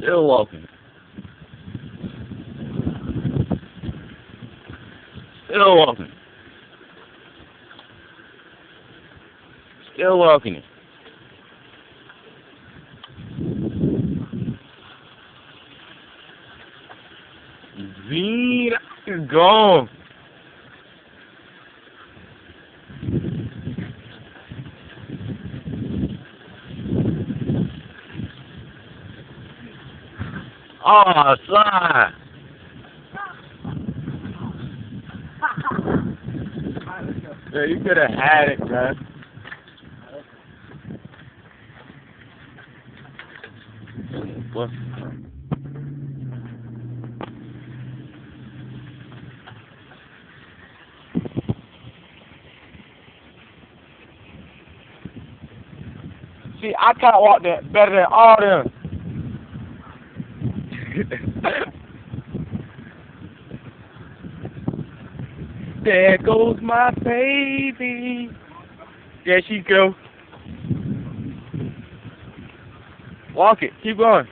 Still walking. Still walking. Still walking. Vina is gone. Oh, son. Yeah, you could have had it, man. What? See, I can't walk that better than all them. There goes my baby. There she go. Walk it. Keep going.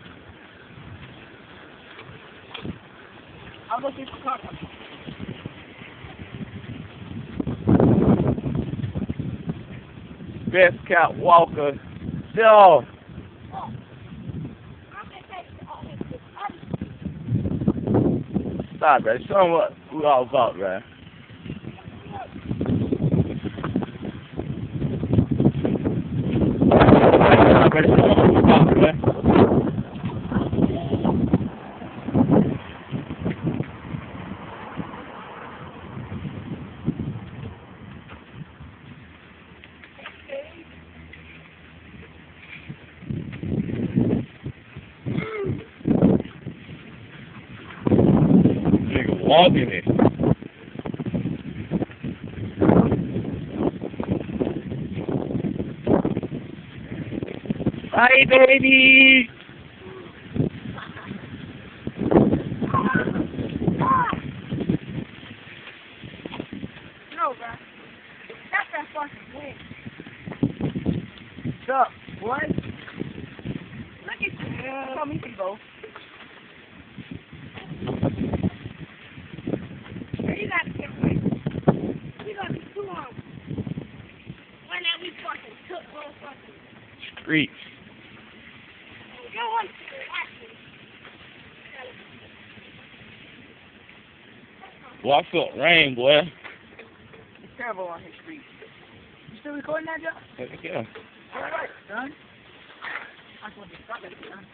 I'm looking for cover. Best cat walker. Still. Stop, man. Show 'em what we all about, man. Stop, man. Show 'em what we about, man. Nigga walking it. Bye, baby. No, bro. That's that fucking win. What's up, boy? Look at you. Tell me to go. You got to get away. We got to be too long. Why not we fucking took both fucking. Streets. You don't want to Watch up, rain, boy. It's terrible on his street. You still recording that, Joe? Heck yeah. All right, son. I just want to stop it, son.